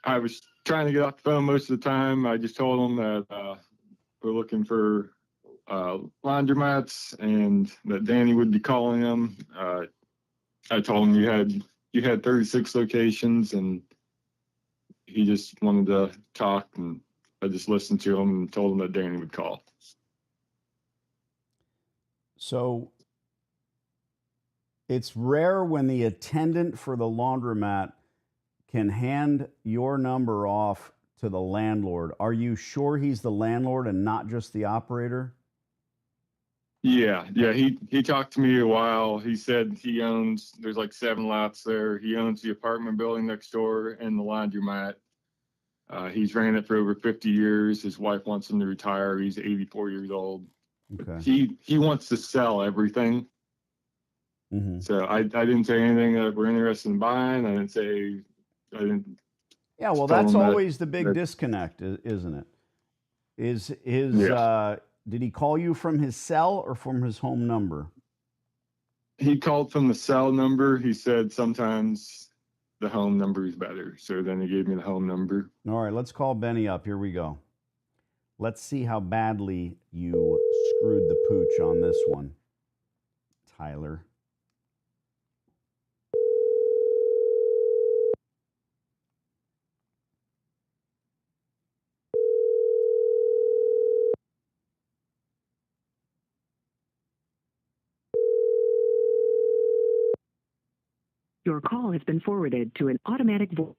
I was trying to get off the phone most of the time. I just told him that we're looking for laundromats and that Danny would be calling them. I told him you had 36 locations, and he just wanted to talk, and I just listened to him and told him that Danny would call. So it's rare when the attendant for the laundromat can hand your number off to the landlord. Are you sure he's the landlord and not just the operator? Yeah. He talked to me a while. He said there's like 7 lots there. He owns the apartment building next door and the laundromat. He's ran it for over 50 years. His wife wants him to retire. He's 84 years old. Okay. He wants to sell everything. Mm-hmm. So I didn't say anything that we're interested in buying. I didn't. Yeah, well, that's always the big disconnect, isn't it? Did he call you from his cell or from his home number? He called from the cell number. He said sometimes the home number is better. So then he gave me the home number. All right, let's call Benny up. Here we go. Let's see how badly you screwed the pooch on this one, Tyler. Your call has been forwarded to an automatic voice.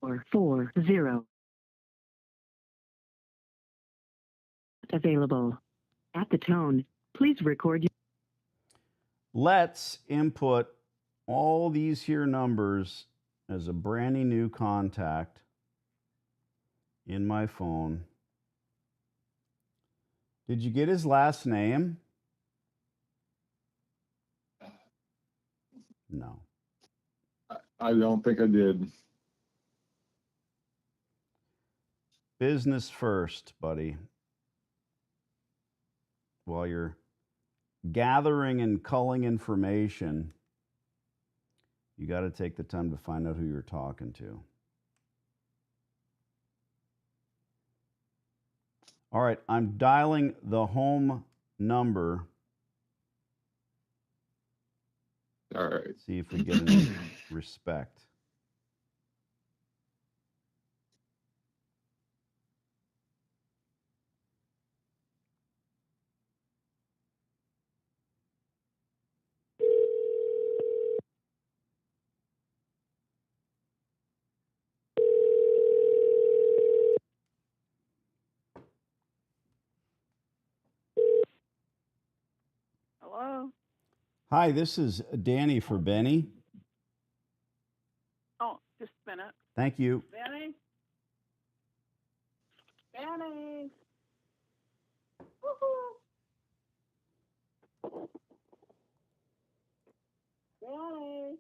440. Available. At the tone, please record your... Let's input all these here numbers as a brand new contact in my phone. Did you get his last name? No. I don't think I did. Business first, buddy. While you're gathering and culling information, you got to take the time to find out who you're talking to. All right, I'm dialing the home number. All right. See if we get any respect. Hello? Hi, this is Danny for Benny. Oh, just a minute. Thank you. Benny? Benny? Woohoo! Benny?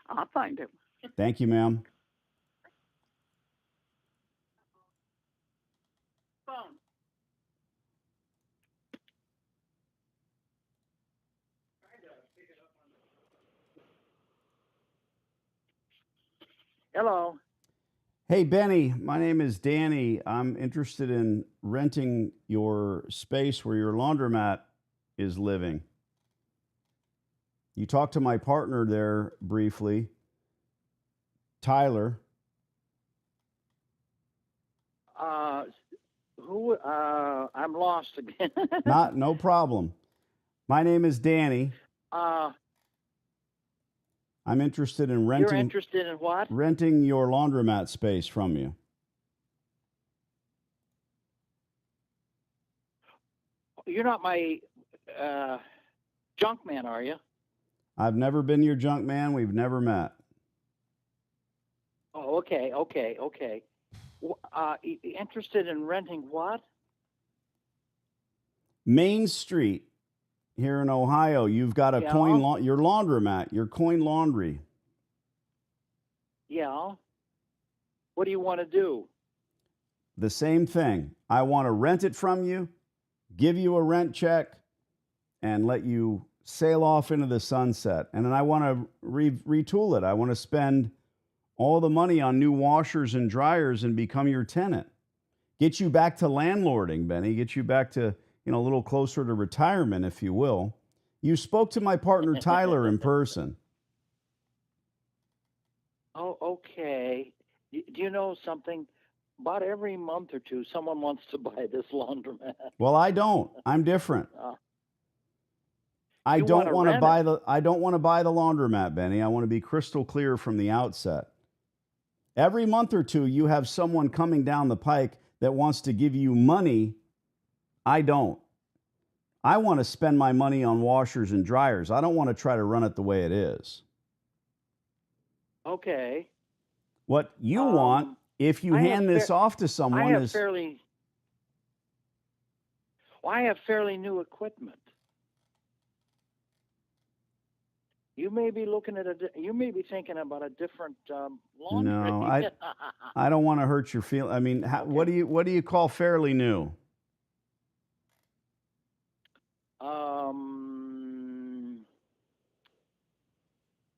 I'll find him. Thank you, ma'am. Phone. Hello. Hey, Benny, my name is Danny. I'm interested in renting your space where your laundromat is living. You talked to my partner there briefly, Tyler. I'm lost again. No problem. My name is Danny. I'm interested in renting. You're interested in what? Renting your laundromat space from you. You're not my junk man, are you? I've never been your junk man. We've never met. Oh, okay. Interested in renting what? Main Street here in Ohio. You've got a your laundromat, your Coin Laundry. Yeah. What do you want to do? The same thing. I want to rent it from you, give you a rent check, and let you sail off into the sunset, and then I want to retool it. I want to spend all the money on new washers and dryers and become your tenant. Get you back to landlording, Benny. Get you back to, a little closer to retirement, if you will. You spoke to my partner Tyler in person. Oh, okay. Do you know something? About every month or two, someone wants to buy this laundromat. Well, I don't. I'm different. I You don't wanna want to rent buy it. I don't want to buy the laundromat, Benny. I want to be crystal clear from the outset. Every month or two, you have someone coming down the pike that wants to give you money. I don't. I want to spend my money on washers and dryers. I don't want to try to run it the way it is. Okay. What you want, if you I have hand this off to someone, I have is fairly new equipment. You may be looking at you may be thinking about a different laundry. No, I don't want to hurt your feel. I mean, Okay. what do you call fairly new?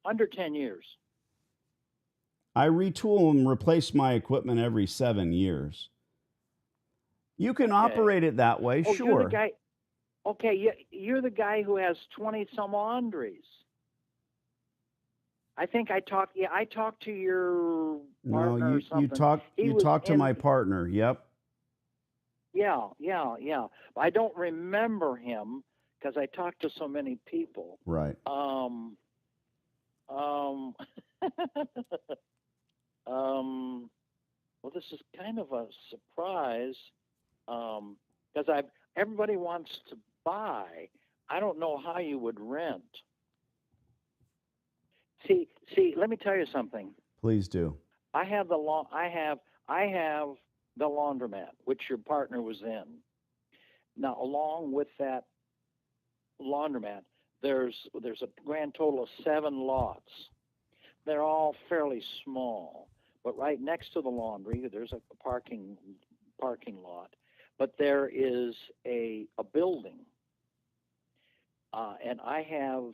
Under 10 years. I retool and replace my equipment every 7 years. You can operate it that way, Oh, sure. you're the guy. Okay, you're the guy who has 20 some laundries. I think I talked. Yeah, I talked to your partner No, or something. you talked to my partner. Yep. Yeah. I don't remember him because I talked to so many people. Right. Well, this is kind of a surprise because everybody wants to buy. I don't know how you would rent. See. Let me tell you something. Please do. I have the laundromat, which your partner was in. Now, along with that laundromat, there's a grand total of 7 lots. They're all fairly small, but right next to the laundry, there's a parking lot. But there is a building, and I have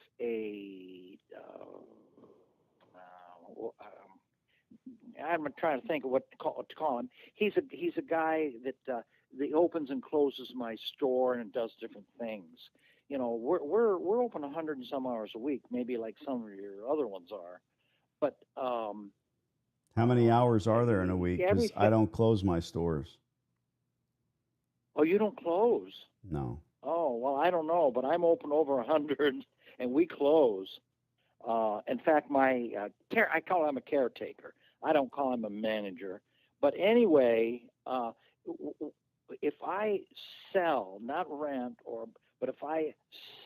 I'm trying to think of what to call him. He's a guy that opens and closes my store and does different things. We're open 100 and some hours a week, maybe like some of your other ones are. But how many hours are there in a week? Because I don't close my stores. Oh, you don't close? No. Oh, well, I don't know, but I'm open over 100, and we close. In fact, I call him a caretaker. I don't call him a manager. But anyway, if I sell, not rent, but if I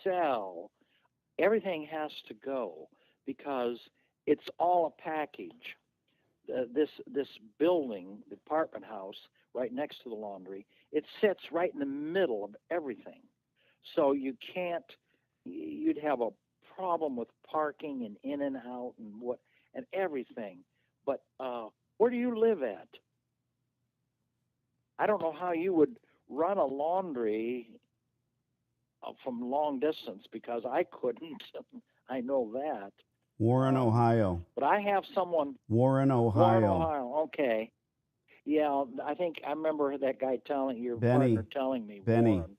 sell, everything has to go because it's all a package. This building, the apartment house, right next to the laundry, it sits right in the middle of everything. So you'd have a problem with parking and in and out and everything. But where do you live at? I don't know how you would run a laundry from long distance because I couldn't. I know that. Warren, Ohio. But I have someone. Warren, Ohio. Okay. Yeah, I think I remember that guy partner telling me. Benny. Warren.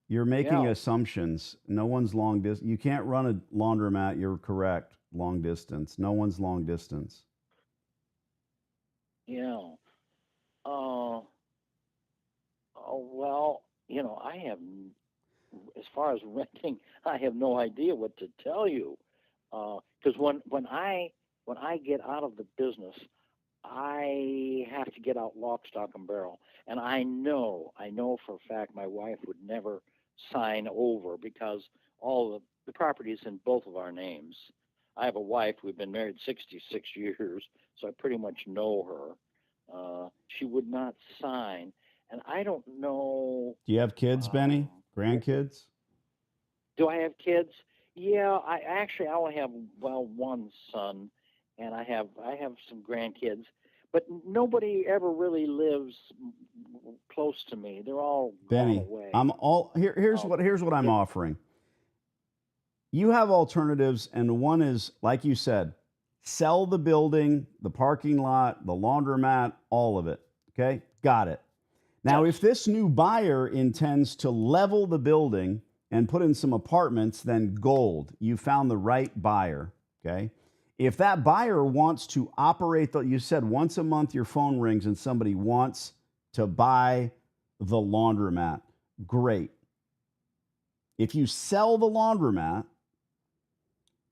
You're making assumptions. No one's long distance. You can't run a laundromat. You're correct. Long distance. No one's long distance. Yeah. Well, I have, as far as renting, I have no idea what to tell you. Because when I get out of the business, I have to get out lock, stock, and barrel. And I know for a fact my wife would never sign over because all the property is in both of our names. I have a wife. We've been married 66 years, so I pretty much know her. She would not sign. And I don't know. Do you have kids, Benny? Grandkids? Do I have kids? Yeah, I only have one son, and I have some grandkids, but nobody ever really lives close to me. They're all Benny, gone away. here's what I'm offering. You have alternatives, and one is, like you said, sell the building, the parking lot, the laundromat, all of it. Okay, got it. Now, Yes. if this new buyer intends to level the building and put in some apartments, then gold. You found the right buyer. Okay. If that buyer wants to operate, you said once a month your phone rings and somebody wants to buy the laundromat, great. If you sell the laundromat,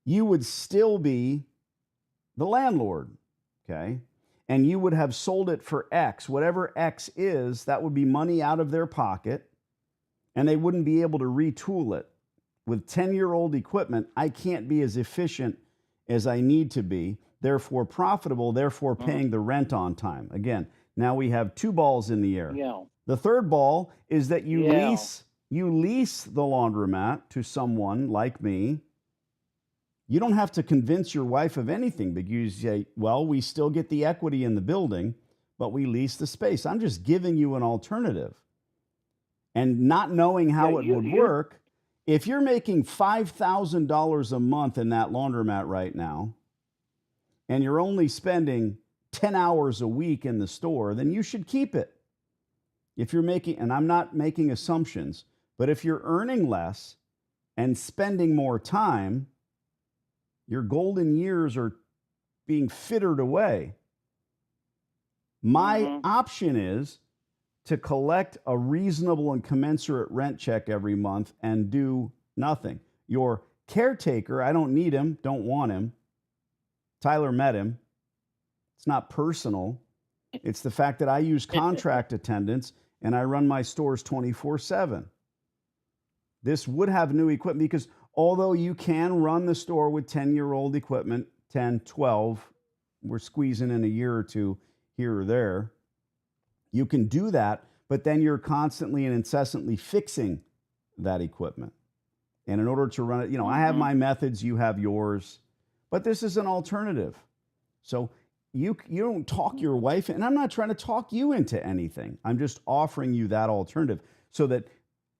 you would still be the landlord, okay? And you would have sold it for X. Whatever X is, that would be money out of their pocket, and they wouldn't be able to retool it. With 10-year-old equipment, I can't be as efficient as I need to be, therefore profitable, therefore paying the rent on time. Again, now we have two balls in the air. Yeah. The third ball is that you Yeah. lease the laundromat to someone like me. You don't have to convince your wife of anything because you say, well, we still get the equity in the building, but we lease the space. I'm just giving you an alternative. And not knowing how it would work, if you're making $5,000 a month in that laundromat right now, and you're only spending 10 hours a week in the store, then you should keep it. If you're making, and I'm not making assumptions, but if you're earning less and spending more time, your golden years are being fittered away. My option is to collect a reasonable and commensurate rent check every month and do nothing. Your caretaker, I don't need him, don't want him. Tyler met him. It's not personal. It's the fact that I use contract attendants and I run my stores 24/7. This would have new equipment because although you can run the store with 10-year-old equipment, 10, 12, we're squeezing in a year or two here or there, you can do that, but then you're constantly and incessantly fixing that equipment. And in order to run it, I have my methods, you have yours, but this is an alternative. So you don't talk your wife, and I'm not trying to talk you into anything. I'm just offering you that alternative so that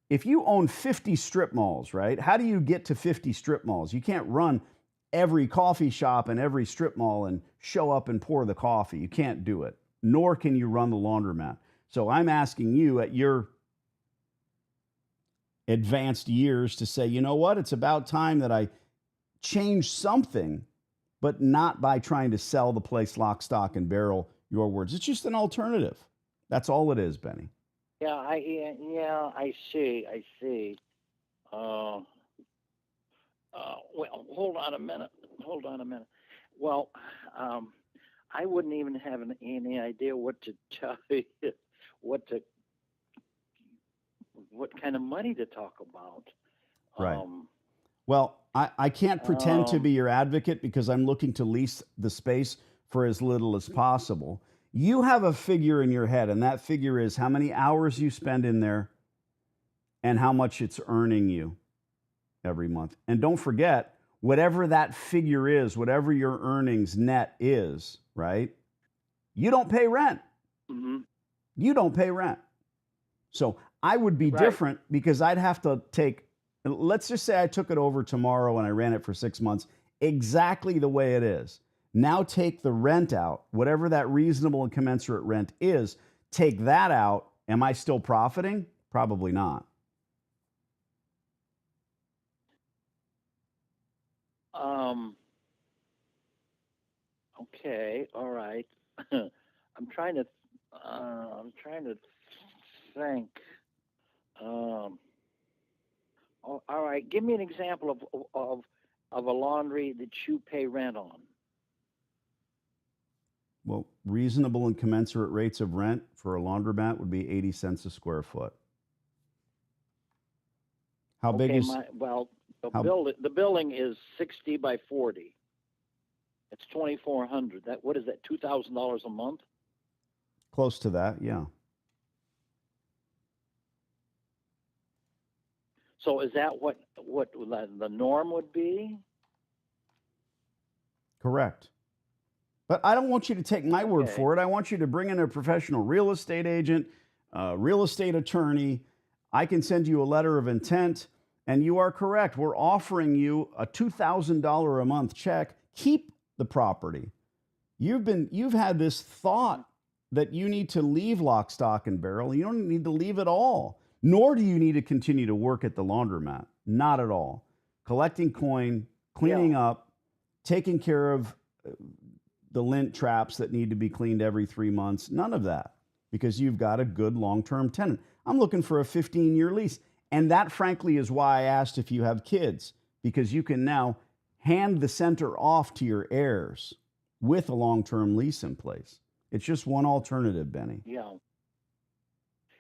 if you own 50 strip malls, right? How do you get to 50 strip malls? You can't run every coffee shop and every strip mall and show up and pour the coffee. You can't do it, nor can you run the laundromat. So I'm asking you at your advanced years to say, you know what? It's about time that I change something, but not by trying to sell the place lock, stock, and barrel, your words. It's just an alternative. That's all it is, Benny. Yeah, I see. Well, hold on a minute. Well, I wouldn't even have any idea what to tell you, what kind of money to talk about. Right. Well, I can't pretend to be your advocate because I'm looking to lease the space for as little as possible. You have a figure in your head, and that figure is how many hours you spend in there and how much it's earning you every month. And don't forget, whatever that figure is, whatever your earnings net is, right? You don't pay rent. You don't pay rent. So I would be different because I'd have to take, let's just say I took it over tomorrow and I ran it for 6 months, exactly the way it is. Now take the rent out, whatever that reasonable and commensurate rent is, take that out. Am I still profiting? Probably not. Okay, all right. I'm trying to think. All right, give me an example of a laundry that you pay rent on. Well, reasonable and commensurate rates of rent for a laundromat would be 80 cents a square foot. How big is... The building is 60 by 40. It's 2,400. What is that? $2,000 a month? Close to that, yeah. So is that what the norm would be? Correct. But I don't want you to take my word for it. I want you to bring in a professional real estate agent, real estate attorney. I can send you a letter of intent, And you are correct. We're offering you a $2,000 a month check. Keep the property. You've had this thought that you need to leave lock, stock, and barrel. You don't need to leave at all, nor do you need to continue to work at the laundromat. Not at all. Collecting coin, cleaning up, taking care of the lint traps that need to be cleaned every 3 months. None of that, because you've got a good long-term tenant. I'm looking for a 15-year lease. And that, frankly, is why I asked if you have kids, because you can now hand the center off to your heirs with a long-term lease in place. It's just one alternative, Benny. Yeah.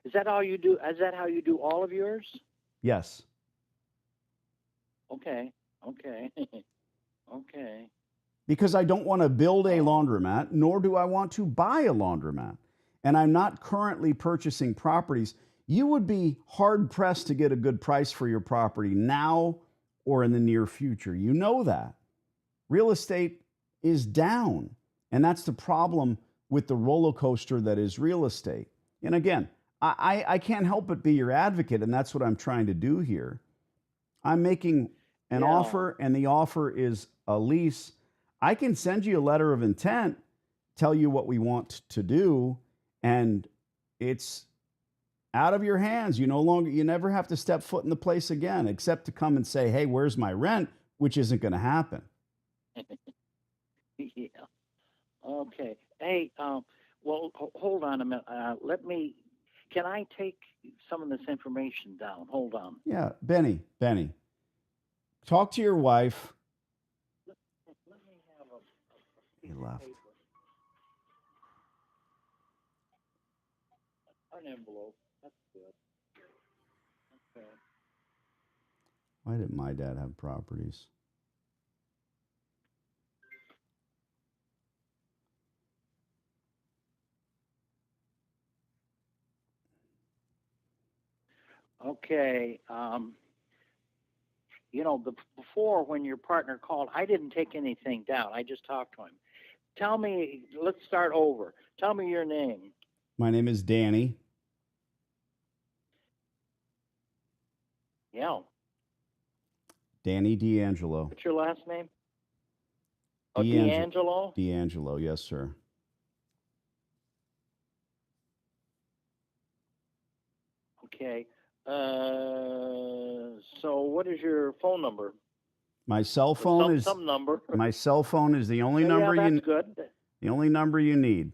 Is that how you do? Is that how you do all of yours? Yes. Okay. Okay. Because I don't want to build a laundromat, nor do I want to buy a laundromat. And I'm not currently purchasing properties. You would be hard-pressed to get a good price for your property now or in the near future. You know that. Real estate is down. And that's the problem with the roller coaster that is real estate. And again, I can't help but be your advocate, and that's what I'm trying to do here. I'm making an offer, and the offer is a lease. I can send you a letter of intent, tell you what we want to do, and it's out of your hands. You never have to step foot in the place again, except to come and say, hey, where's my rent? Which isn't going to happen. Yeah. Okay. Hey, well, hold on a minute. Can I take some of this information down? Hold on. Yeah, Benny, talk to your wife. Let me have a He left. paper. An envelope. That's good. Okay. Why didn't my dad have properties? Okay. Before when your partner called, I didn't take anything down. I just talked to him. Tell me, let's start over. Tell me your name. My name is Danny. Yeah. Danny D'Angelo. What's your last name? Oh, D'Angelo? D'Angelo, yes, sir. Okay. So what is your phone number? My cell phone is some number. My cell phone is the only number that's good. The only number you need.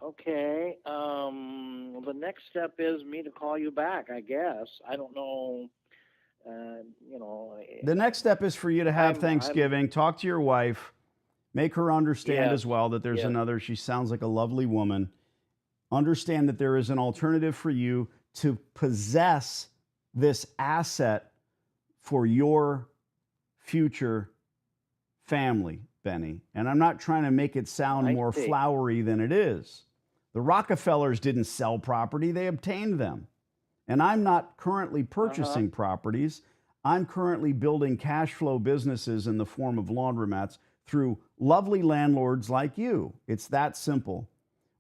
Okay. The next step is me to call you back, I guess. I don't know. The next step is for you to have Thanksgiving, talk to your wife, make her understand as well that there's another. She sounds like a lovely woman. Understand that there is an alternative for you to possess this asset for your future family, Benny. And I'm not trying to make it sound more flowery than it is. The Rockefellers didn't sell property, they obtained them. And I'm not currently purchasing properties. I'm currently building cash flow businesses in the form of laundromats through lovely landlords like you. It's that simple.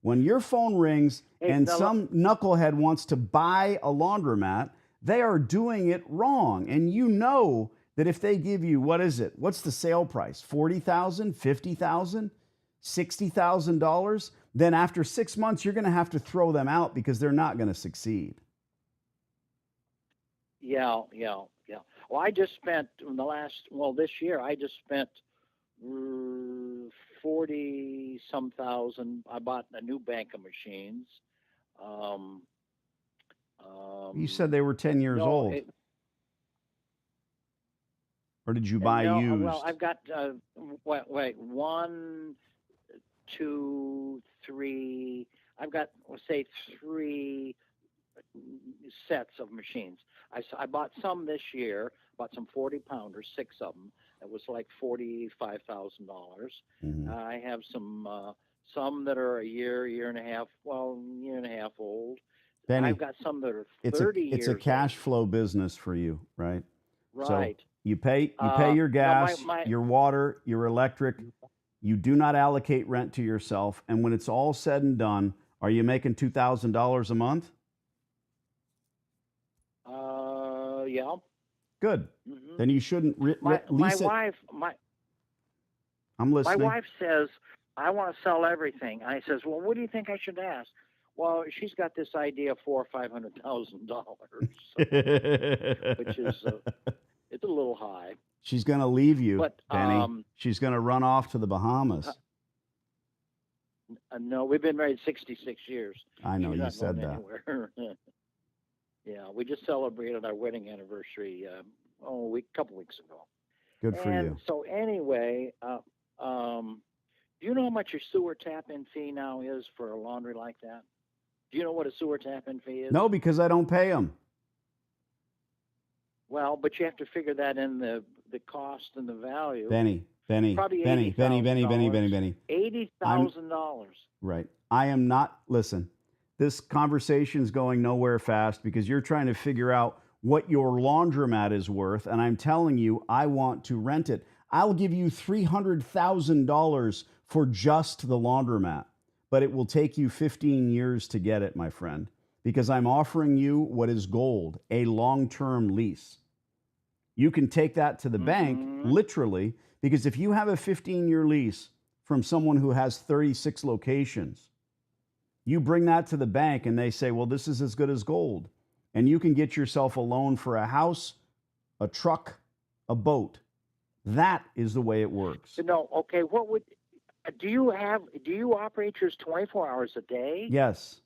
When your phone rings and some knucklehead wants to buy a laundromat, they are doing it wrong. And you know that if they give you, what is it? What's the sale price? $40,000, $50,000, $60,000? Then after 6 months, you're going to have to throw them out because they're not going to succeed. Yeah. Well, I just spent this year, I just spent 40-some thousand. I bought a new bank of machines. You said they were 10 years old. Or did you buy used? Well, I've got, 1, 2, 3. I've got, let's say, 3 sets of machines. I bought some this year, bought some 40-pounders, 6 of them. It was like $45,000. Mhm. I have some that are a year and a half, year and a half old. Benny, I've got some that are it's 30 a years cash old. flow business for you, right? So Right. you pay your Now gas, your water, your electric. You do not allocate rent to yourself, and when it's all said and done, are you making $2,000 a month? Yeah. Good. Hmm. Then you shouldn't My lease it. wife, I'm my listening. wife says, I want to sell everything. I says, well, what do you think I should ask? Well, she's got this idea of $400,000 or $500,000, which is it's a little high. She's going to leave you, But Benny. She's going to run off to the Bahamas. No, we've been married 66 years. I know She's you not said going that. anywhere. Yeah, we just celebrated our wedding anniversary a couple weeks ago. Good for you. So anyway, do you know how much your sewer tap-in fee now is for a laundry like that? Do you know what a sewer tap-in fee is? No, because I don't pay them. Well, but you have to figure that in the cost and the value. Benny. Probably $80,000. $80,000. Right. I am not, listen, this conversation's going nowhere fast because you're trying to figure out what your laundromat is worth, and I'm telling you, I want to rent it. I'll give you $300,000 for just the laundromat, but it will take you 15 years to get it, my friend, because I'm offering you what is gold, a long-term lease. You can take that to the bank, literally, because if you have a 15-year lease from someone who has 36 locations, you bring that to the bank and they say, well, this is as good as gold. And you can get yourself a loan for a house, a truck, a boat. That is the way it works. No, okay. Do you operate yours 24 hours a day? Yes.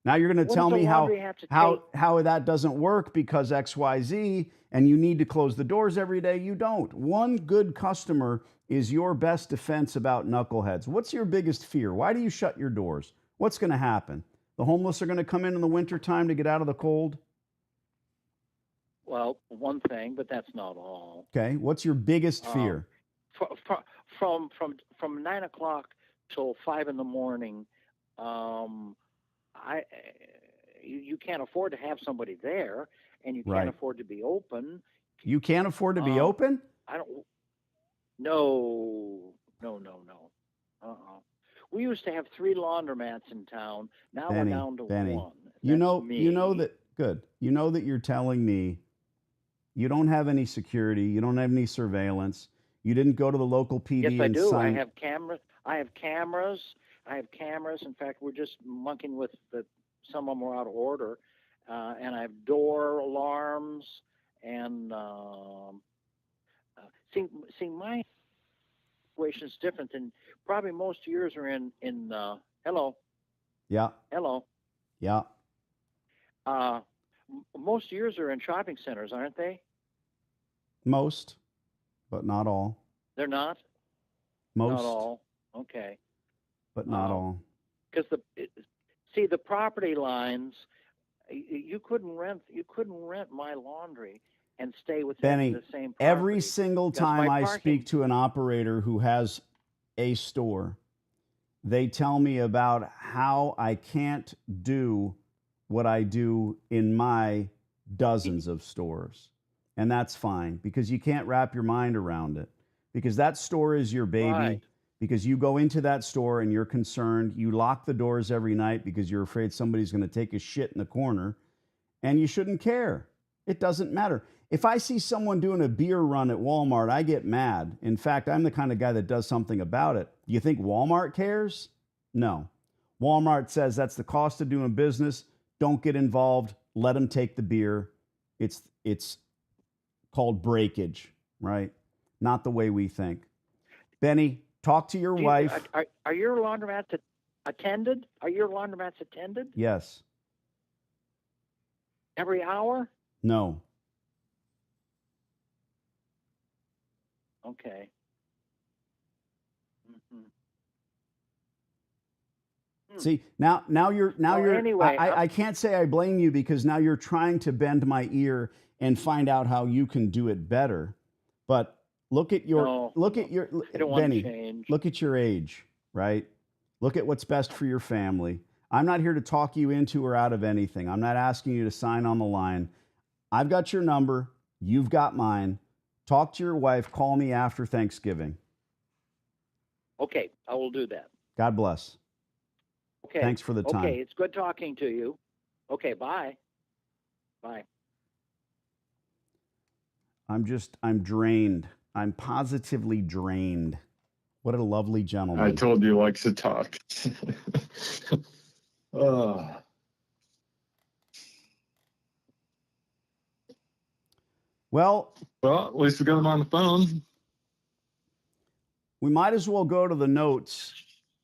Now you're going to tell me how that doesn't work because XYZ, and you need to close the doors every day. You don't. One good customer is your best defense about knuckleheads. What's your biggest fear? Why do you shut your doors? What's going to happen? The homeless are going to come in the wintertime to get out of the cold? Well, one thing, but that's not all. Okay. What's your biggest fear? From 9 o'clock till 5 in the morning, you can't afford to have somebody there, and you can't afford to be open. You can't afford to be open? I don't. No. We used to have 3 laundromats in town. Now we're down to 1. You know that you're telling me you don't have any security, you don't have any surveillance, you didn't go to the local PD. Yes, I and do. sign. I have cameras. In fact, we're just monkeying with some of them are out of order, and I have door alarms. And see, my situation is different than probably most of yours are in. Hello. Yeah. Hello. Yeah. Most of yours are in shopping centers, aren't they? Most, but not all. They're not. Most. Not all. Okay. But not all. Because the property lines, you couldn't rent my laundry and stay within the same property. Every single time I speak to an operator who has a store, they tell me about how I can't do what I do in my dozens of stores. And that's fine because you can't wrap your mind around it because that store is your baby. Right. Because you go into that store and you're concerned, you lock the doors every night because you're afraid somebody's going to take a shit in the corner, and you shouldn't care. It doesn't matter. If I see someone doing a beer run at Walmart, I get mad. In fact, I'm the kind of guy that does something about it. Do you think Walmart cares? No. Walmart says that's the cost of doing business. Don't get involved. Let them take the beer. It's called breakage, right? Not the way we think. Benny, talk to your wife. Are your laundromats attended? Are your laundromats attended? Yes. Every hour? No. Okay. See, now you're anyway, I can't say I blame you because now you're trying to bend my ear and find out how you can do it better. But look at your No, I don't want Benny, to change. look at your age, right? Look at what's best for your family. I'm not here to talk you into or out of anything. I'm not asking you to sign on the line. I've got your number. You've got mine. Talk to your wife. Call me after Thanksgiving. Okay, I will do that. God bless. Okay. Thanks for the time. Okay, it's good talking to you. Okay, bye. Bye. I'm drained. I'm positively drained. What a lovely gentleman. I told you he likes to talk. Well, at least we got him on the phone. we might as well go to the notes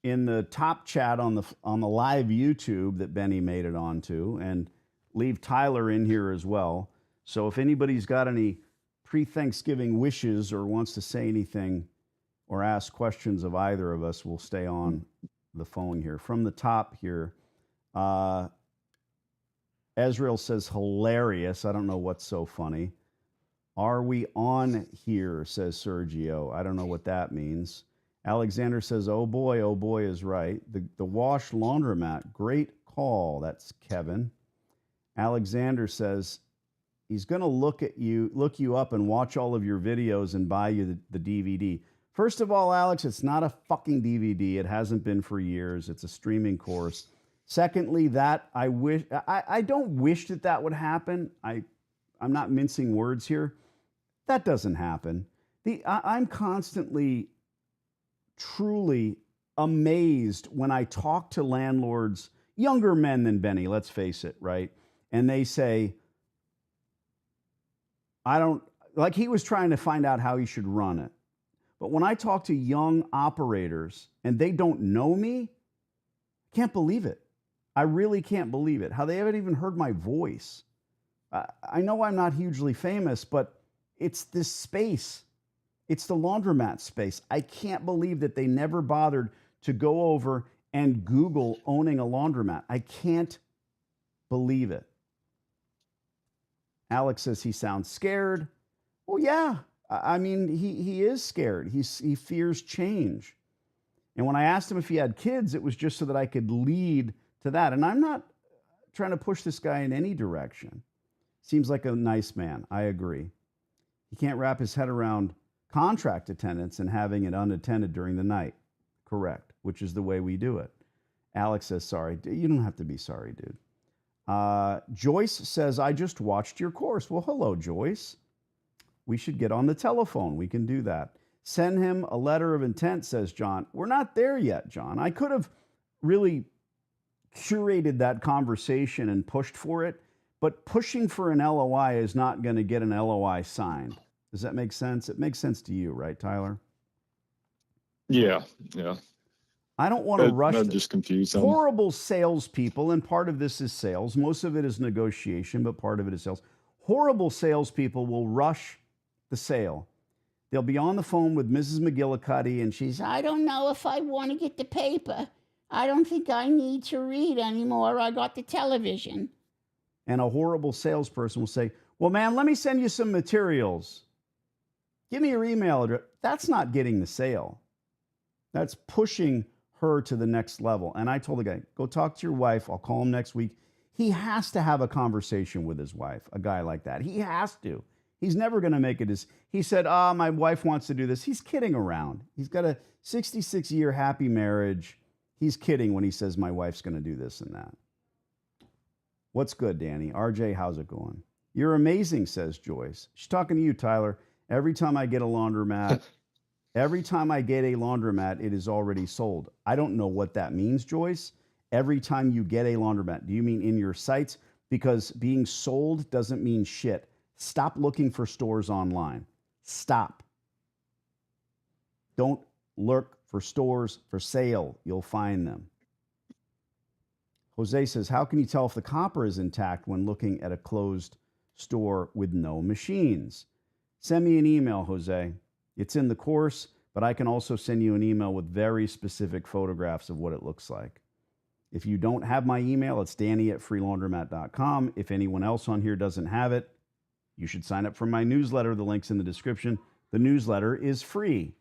in the top chat on the live YouTube that Benny made it onto, and leave Tyler in here as well. So if anybody's got any pre-Thanksgiving wishes or wants to say anything or ask questions of either of us, we'll stay on the phone here. From the top here, Ezreal says hilarious. I don't know what's so funny. Are we on here, says Sergio. I don't know what that means. Alexander says, oh boy is right. The wash laundromat, great call. That's Kevin. Alexander says he's going to look you up and watch all of your videos and buy you the DVD. First of all, Alex, it's not a fucking DVD. It hasn't been for years. It's a streaming course. Secondly, that I don't wish that would happen. I'm not mincing words here. That doesn't happen. I'm constantly, truly amazed when I talk to landlords, younger men than Benny, let's face it, right? And they say, like he was trying to find out how he should run it. But when I talk to young operators and they don't know me, I can't believe it. I really can't believe it. How they haven't even heard my voice. I know I'm not hugely famous, but it's this space. It's the laundromat space. I can't believe that they never bothered to go over and Google owning a laundromat. I can't believe it. Alex says he sounds scared. Well, yeah. I mean, he is scared. He fears change. And when I asked him if he had kids, it was just so that I could lead to that. And I'm not trying to push this guy in any direction. Seems like a nice man. I agree. He can't wrap his head around contract attendance and having it unattended during the night. Correct, which is the way we do it. Alex says, sorry. You don't have to be sorry, dude. Joyce says, I just watched your course. Well, hello, Joyce. We should get on the telephone. We can do that. Send him a letter of intent, says John. We're not there yet, John. I could have really curated that conversation and pushed for it, but pushing for an LOI is not going to get an LOI signed. Does that make sense? It makes sense to you, right, Tyler? Yeah. I don't want to rush. That just confused them. Horrible salespeople, and part of this is sales. Most of it is negotiation, but part of it is sales. Horrible salespeople will rush the sale. They'll be on the phone with Mrs. McGillicuddy, and she's, I don't know if I want to get the paper. I don't think I need to read anymore. I got the television. And a horrible salesperson will say, well, man, let me send you some materials. Give me your email address. That's not getting the sale. That's pushing her to the next level. And I told the guy, go talk to your wife. I'll call him next week. He has to have a conversation with his wife, a guy like that. He has to. He's never going to make it. He said, my wife wants to do this. He's kidding around. He's got a 66-year happy marriage. He's kidding when he says my wife's going to do this and that. What's good, Danny? RJ, how's it going? You're amazing, says Joyce. She's talking to you, Tyler. Every time I get a laundromat, it is already sold. I don't know what that means, Joyce. Every time you get a laundromat, do you mean in your sites? Because being sold doesn't mean shit. Stop looking for stores online. Stop. Don't look for stores for sale. You'll find them. Jose says, how can you tell if the copper is intact when looking at a closed store with no machines? Send me an email, Jose. It's in the course, but I can also send you an email with very specific photographs of what it looks like. If you don't have my email, it's danny@freelaundromat.com. If anyone else on here doesn't have it, You should sign up for my newsletter. The link's in the description. The newsletter is free.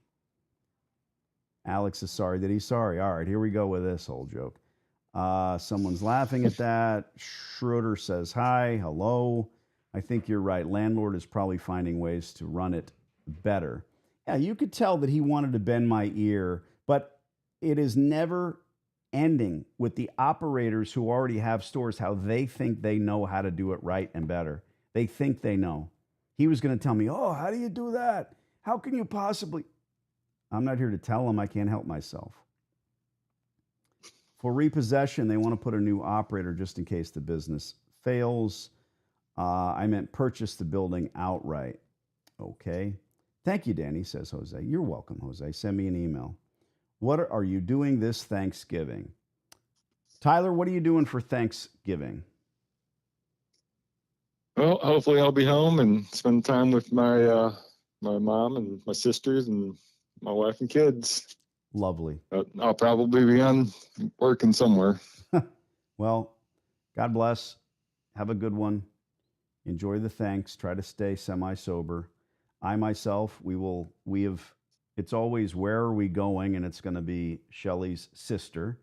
Alex is sorry that he's sorry. All right, here we go with this whole joke. Someone's laughing at that. Schroeder says, hi, hello. I think you're right. Landlord is probably finding ways to run it better. Yeah, you could tell that he wanted to bend my ear, but it is never ending with the operators who already have stores, how they think they know how to do it right and better. They think they know. He was going to tell me, oh, how do you do that? How can you possibly? I'm not here to tell him. I can't help myself. For repossession, they want to put a new operator just in case the business fails. I meant purchase the building outright. Okay. Thank you, Danny, says Jose. You're welcome, Jose. Send me an email. What are you doing this Thanksgiving? Tyler, what are you doing for Thanksgiving? Well, hopefully I'll be home and spend time with my my mom and my sisters and my wife and kids. Lovely. I'll probably be on working somewhere. Well, God bless. Have a good one. Enjoy the thanks. Try to stay semi-sober. I myself, it's always where are we going? And it's going to be Shelly's sister.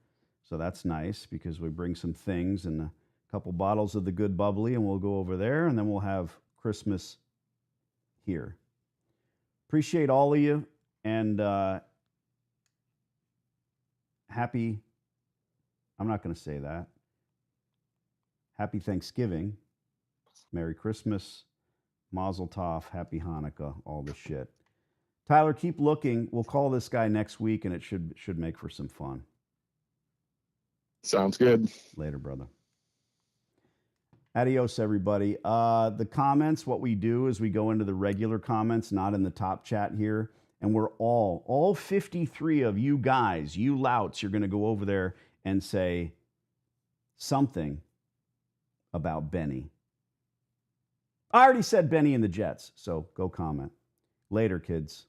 So that's nice because we bring some things and a couple bottles of the good bubbly and we'll go over there and then we'll have Christmas here. Appreciate all of you and happy, I'm not going to say that. Happy Thanksgiving. Merry Christmas. Mazel Tov. Happy Hanukkah. All the shit. Tyler, keep looking. We'll call this guy next week and it should make for some fun. Sounds good. Later, brother. Adios, everybody. The comments, what we do is we go into the regular comments, not in the top chat here. And we're all 53 of you guys, you louts, you're going to go over there and say something about Benny. I already said Benny and the Jets, so go comment. Later, kids.